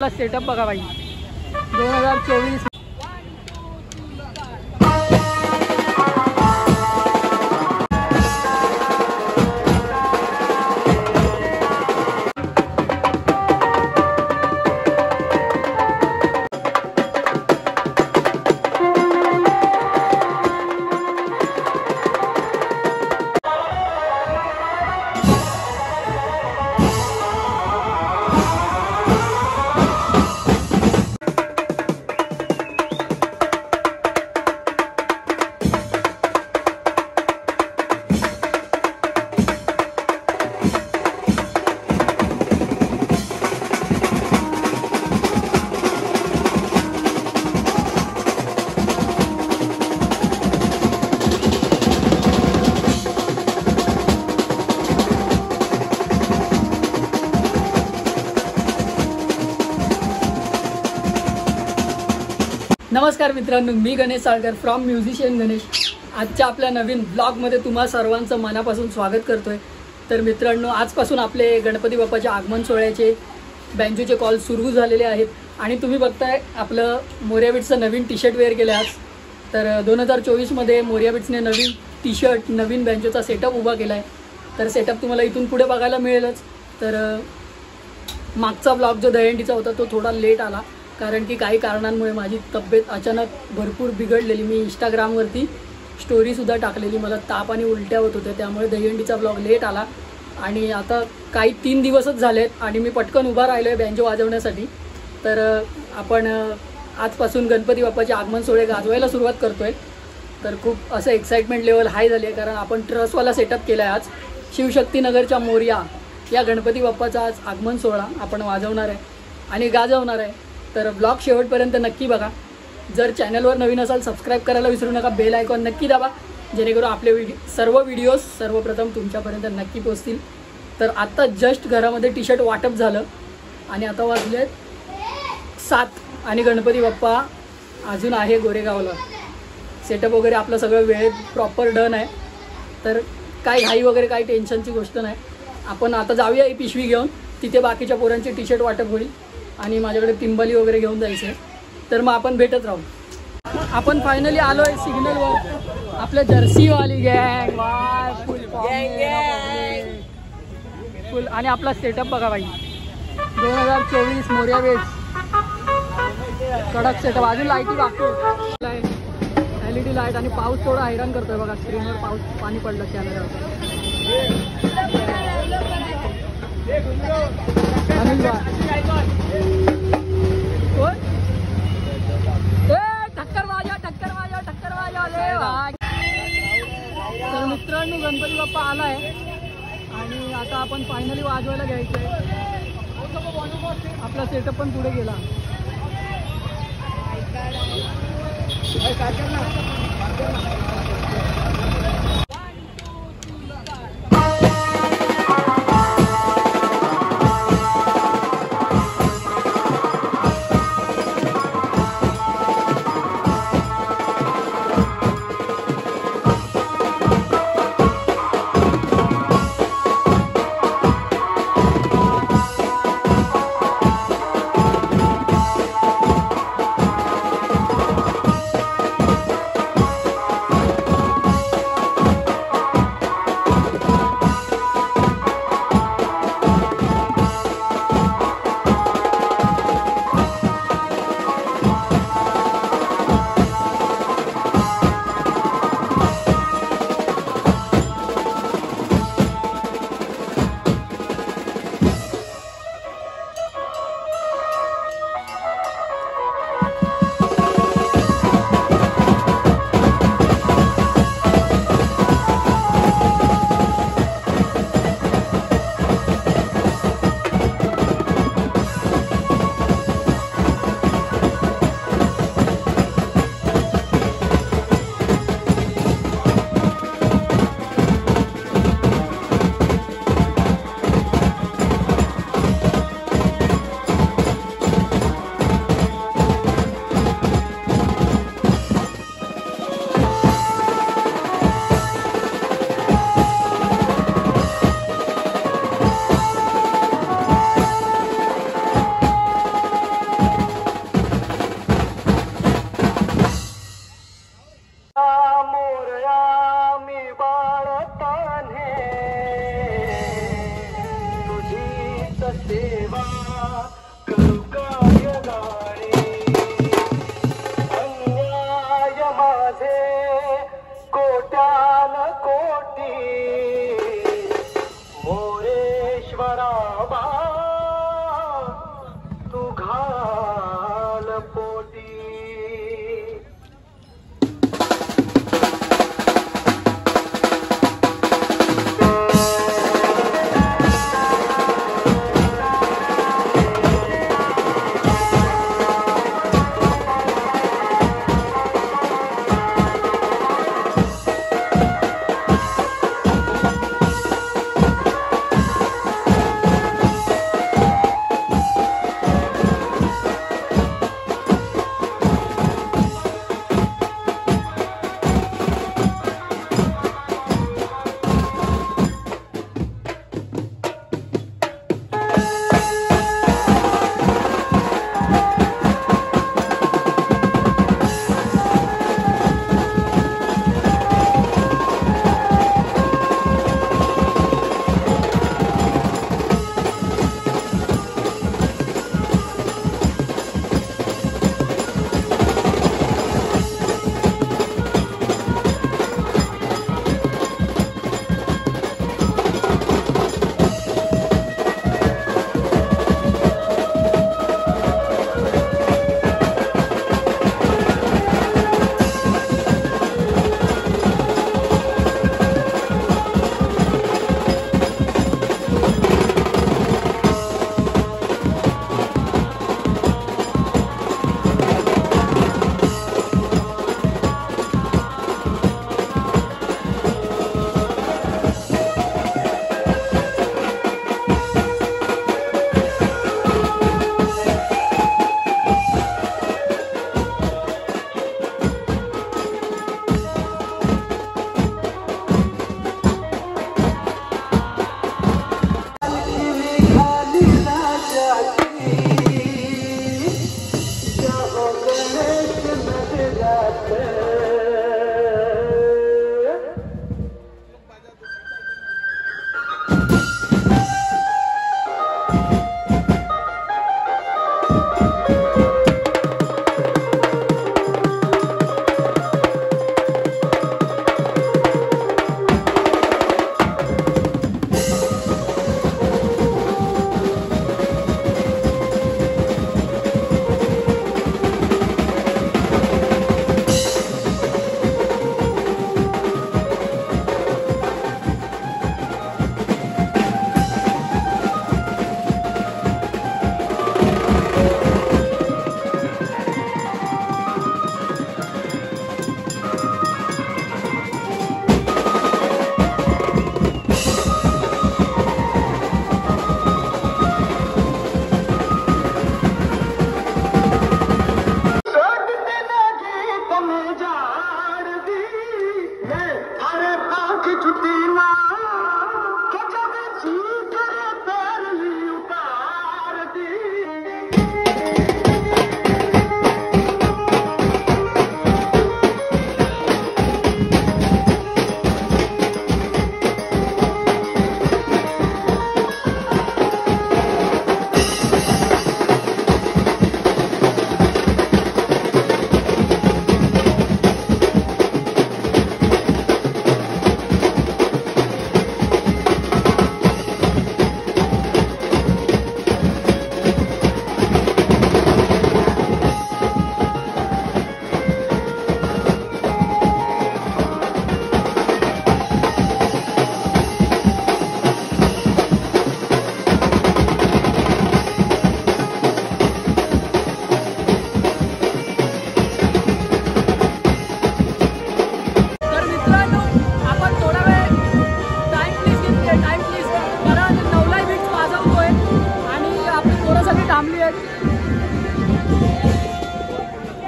Setup बघा भाई 2024। नमस्कार मित्रांनो, मी गणेश साळकर फ्रॉम म्युझिशियन गणेश। आजच्या आपल्या नवीन ब्लॉगमध्ये तुम्हा सर्वांचं मनापासून स्वागत करतोय। तर मित्रांनो, आजपासून आपले गणपती बाप्पाच्या आगमन सोहळ्याचे बँजोचे कॉल सुरू झालेले आहेत आणि तुम्ही बघताय आपलं मोरया बीट्सचं नवीन टी शर्ट वेअर केलं आज। तर 2024मध्ये मोरया बीट्सने नवीन टी शर्ट नवीन बँजोचा सेटअप उभा केला आहे। तर सेटअप तुम्हाला इथून पुढे बघायला मिळेलच। तर मागचा ब्लॉग जो दहीहंडीचा होता तो थोडा लेट आला, कारण की काही कारणांमुळे माझी तब्येत अचानक भरपूर बिघडलेली। मी इंस्टाग्रामवरती स्टोरीसुद्धा टाकलेली, मला ताप आणि उलट्या होत होत्या, त्यामुळे दहीहंडीचा ब्लॉग लेट आला। आणि आता काही 3 दिवसच झालेत आणि मी पटकन उभा राहिलो आहे बँजो वाजवण्यासाठी। तर आपण आजपासून गणपती बाप्पाचे आगमन सोहळे गाजवायला सुरुवात करतो आहे। तर खूप असं एक्साइटमेंट लेवल हाय झाली आहे, कारण आपण ट्रसवाला सेटअप केला आहे। आज शिवशक्तीनगरच्या मोरया या गणपती बाप्पाचा आज आगमन सोहळा आपण वाजवणार आहे आणि गाजवणार आहे। तर ब्लॉग शेवटपर्यंत नक्की बघा। जर चॅनलवर नवीन असाल सबस्क्राईब करायला विसरू नका, बेल आयकॉन नक्की दाबा, जेणेकरून आपले सर्व व्हिडिओज सर्वप्रथम तुमच्यापर्यंत नक्की पोहोचतील। तर आत्ता जस्ट घरामध्ये टी शर्ट वाटप झालं आणि आता वाजले 7 आणि गणपती बाप्पा अजून आहे गोरेगावला। सेटअप वगैरे आपलं सगळं वेळेत प्रॉपर डन आहे। तर काही घाई वगैरे काही टेन्शनची गोष्ट नाही। आपण आता जाऊया ही पिशवी घेऊन, तिथे बाकीच्या पोरांचे टी शर्ट वाटप होईल आणि माझ्याकडे तिंबली वगैरे घेऊन जायचं आहे। तर मग आपण भेटत राहू। आपण फायनली आलो आहे सिग्नलवर, आपल्या जर्सीवाली गँग फुल। आणि आपला सेटअप बघा भाई 2024 मोरया बीट्स कडक सेटअप। अजून लाईटी बाकी LED लाईट आणि पाऊस थोडा हैराण करतोय बघा, स्क्रीनवर पाऊस पाणी पडलं कॅमेऱ्यावर। तर मित्रांनो, गणपती बाप्पा आलाय आणि आता आपण फायनली वाजवायला घ्यायचंय। आपला सेटअप पण पुढे गेला।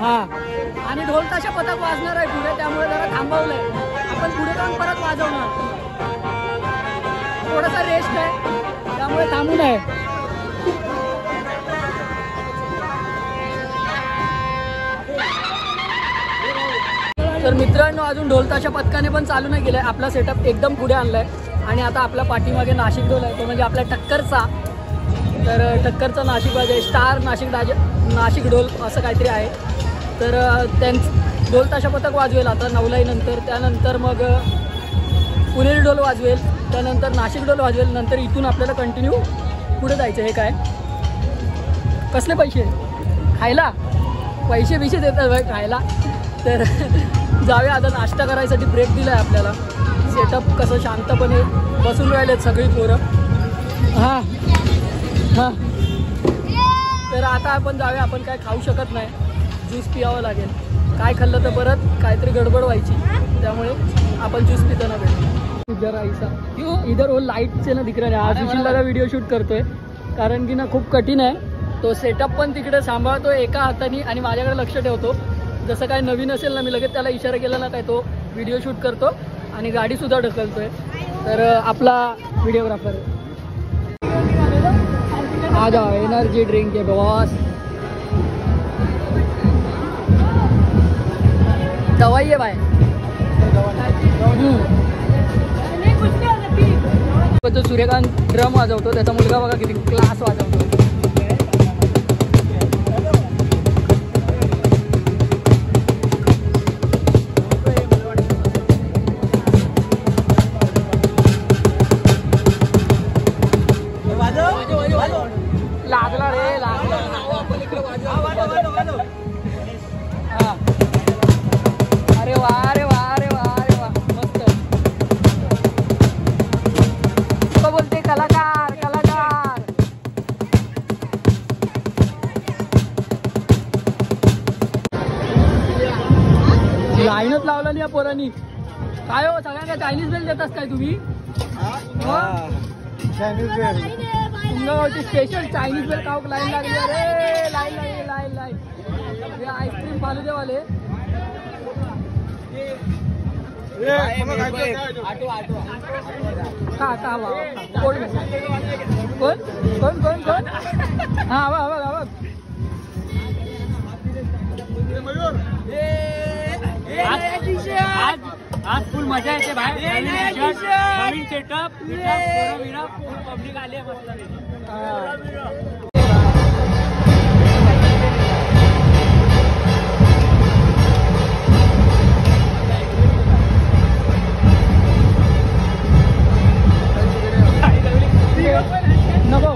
हा आणि ढोलताशा पथक वाजणार आहे पुढे, त्यामुळे जरा थांबवलंय. आपण पुढे जाऊन परत वाजवणार. थोडासा रेस्ट आहे त्यामुळे थांबू नये. तर मित्रांनो, अजून ढोलताशा पथकाने पण चालू नाही केलंय. आपला सेटअप एकदम पुढे आणलाय आणि आता आपल्या पाठीमागे नाशिक ढोल आहे, तो म्हणजे आपल्या टक्करचा. तर टक्करचा नाशिक वाजे स्टार नाशिक ढोल असं काहीतरी आहे. तर त्यांचं ढोलताशा पथक वाजवेल आता 9लाई नंतर. त्यानंतर मग पुणेरी ढोल वाजवेल, त्यानंतर नाशिक ढोल वाजवेल. नंतर इथून आपल्याला कंटिन्यू पुढे जायचं. हे काय कसले पैसे खायला, पैसे बिशे देतात भाई खायला. तर जाऊया आता. नाश्ता करायसाठी ब्रेक दिला आहे आपल्याला. सेटअप कसं शांतपणे बसून राहिलेत सगळी पोरं. हां हां, तर आता आपण जाऊया. आपण काय खाऊ शकत नाही, ज्यूस पियावं लागेल. काय खाल्लं तर परत काहीतरी गडबड व्हायची, त्यामुळे आपण ज्यूस पिताना भेटू. इधर ऐसा इधर वो लाईट से ना दिख रहा है. आज सुशीलला व्हिडिओ शूट करतोय कारण की ना खूप कठीण आहे. तो सेटअप पण तिकडे सांभाळतो एका हाताने आणि माझ्याकडे लक्ष ठेवतो. जसं काय नवीन असेल ना, मी लगेच त्याला इशारा केला ना काय, तो व्हिडिओ शूट करतो आणि गाडीसुद्धा ढकलतोय. तर आपला व्हिडिओग्राफर आ जाओ, एनर्जी ड्रिंक है बॉस. दवाई आहे बाय. तो सूर्यकांत ड्रम वाजवतो, त्याचा मुलगा बघा किती क्लास वाजवतो. लागला रे, लागला. अरे वा, अरे वा, अरे वा, अरे वा, मस्त. तो बोलते कलाकार कलाकार. लाईनच लावला नाही या पोरांनी. काय हो, सगळ्यांना चायनीज बेल देतास काय तुम्ही? चायनीज बेल तुमच्यावरती स्पेशल चायनीज बेल खाऊक लाईन लागली. अरे लाईन लागली, लाईन लाईन. हे आईस्क्रीम फालुदेवाले. का का कोण कोण कोण कोण कोण? हा बघ बघ बघ. आज फुल मजा येते बाहेर. नवीन सेटअप, पब्लिक आली मस्त. नको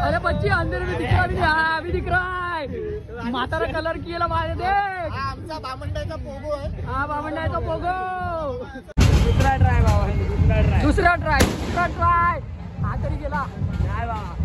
अरे बच्ची अंदर भी दिख रहा भी नहीं. अभी दिख रहा है. म्हातारा कलर केला माझे देख. आमचा बामंडाचा पोगो आहे. हा बामंडाचा पोगो. दुसरा ट्राय बाबा, दुसरा ट्राय. हा तरी गेला काय बाबा.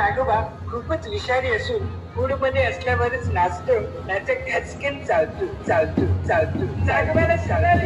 नागोबा खूपच विषारी असून मूडमध्ये असल्यावरच नाचतो, नाचं खचकन चालतो चालतो चालतो. नागोबाला चालतो.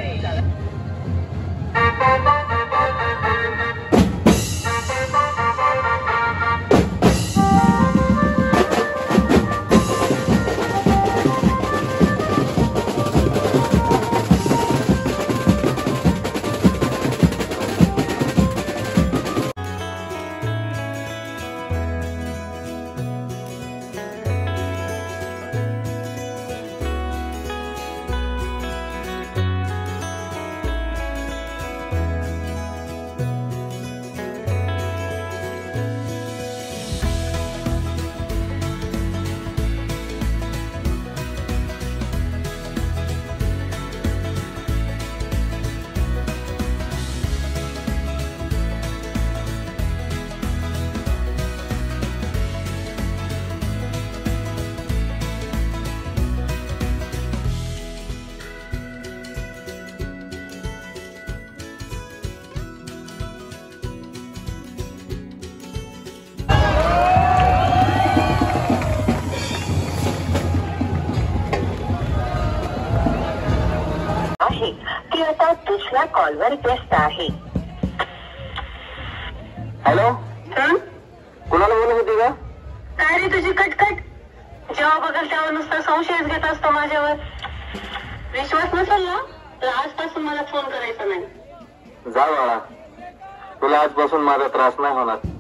ती आता दुसऱ्या कॉलवर व्यस्त आहे. हॅलो, कुणाला बोलत होती का? काय रे तुझी कटकट? जेव्हा बघल तेव्हा नुसता संशयच घेत असतो माझ्यावर. विश्वास नसेल ना तर आजपासून मला फोन करायचा नाही. जा बाळा, तुला आजपासून माझा त्रास नाही होणार.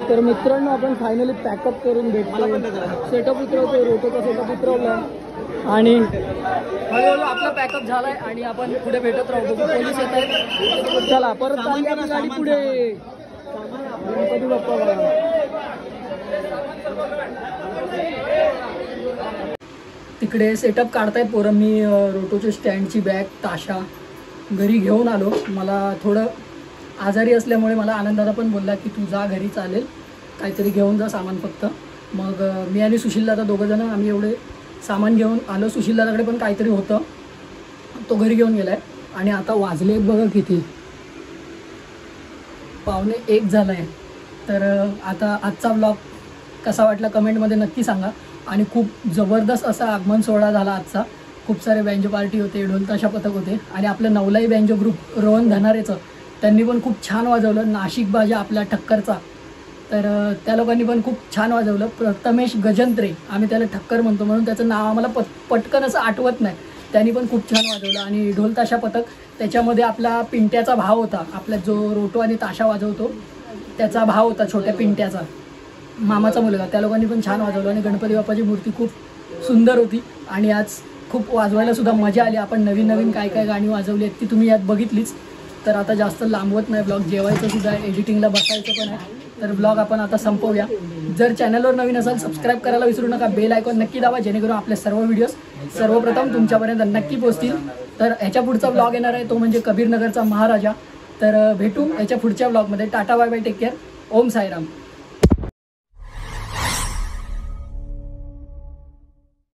तर मित्रांनो आपण फायनली पॅकअप करून भेटतो, सेटअप उतरवतो, रोटोचा सेटअप उतरवला आणि हळूहळू आपला पॅकअप झालाय आणि आपण पुढे भेटत राहतो. पोलीस येत आहेत. चला परत चालली आपली गाडी पुढे. गणपती बाप्पा बघा. तिकडे सेटअप काढतायत पोरं. मी रोटोच्या स्टँडची बॅग, ताशा घरी घेऊन आलो. मला थोडं आजारी असल्यामुळे मला आनंदादा पण बोलला की तू जा घरी, चालेल, काहीतरी घेऊन जा सामान फक्त. मग मी आणि सुशीलदादा दोघंजणं आम्ही एवढे सामान घेऊन आलो. सुशीलदादाकडे पण काहीतरी होतं, तो घरी घेऊन गेला आहे. आणि आता वाजले बघा किती, 12:45 झाला आहे. तर आता आजचा ब्लॉग कसा वाटला कमेंटमध्ये नक्की सांगा. आणि खूप जबरदस्त असा आगमन सोहळा झाला आजचा. खूप सारे बँजो पार्टी होते, ढोलताशा पथक होते आणि आपलं नवलाई बँजो ग्रुप रोहन धनारेचं त्यांनी पण खूप छान वाजवलं. नाशिक बाजा आपल्या ठक्करचा, तर त्या लोकांनी पण खूप छान वाजवलं. प्रथमेश गजंत्रे, आम्ही त्याला ठक्कर म्हणतो म्हणून त्याचं नाव आम्हाला पटकन असं आठवत नाही, त्यांनी पण खूप छान वाजवलं. आणि ढोलताशा पथक त्याच्यामध्ये आपला पिंट्याचा भाव होता, आपला जो रोटो आणि ताशा वाजवतो त्याचा भाव होता, छोट्या पिंट्याचा मामाचा मुलगा, त्या लोकांनी पण छान वाजवलं. आणि गणपती बाप्पाची मूर्ती खूप सुंदर होती आणि आज खूप वाजवायला सुद्धा मजा आली. आपण नवीन नवीन काय काय गाणी वाजवली आहेत ती तुम्ही यात बघितलीच. तर आता जास्त लांबवत नाही ब्लॉग, जेवायचं सुद्धा आहे, एडिटिंगला बसायचं पण आहे. तर ब्लॉग आपण आता संपवूया. जर चॅनलवर नवीन असाल सबस्क्राईब करायला विसरू नका, बेल आयकॉन नक्की दाबा जेणेकरून आपले सर्व व्हिडिओज सर्वप्रथम तुमच्यापर्यंत नक्की पोहोचतील. तर ह्याच्या पुढचा ब्लॉग येणार आहे तो म्हणजे कबीरनगरचा महाराजा. तर भेटू याच्या पुढच्या ब्लॉगमध्ये. Tata bye bye, take care, Om Sairam.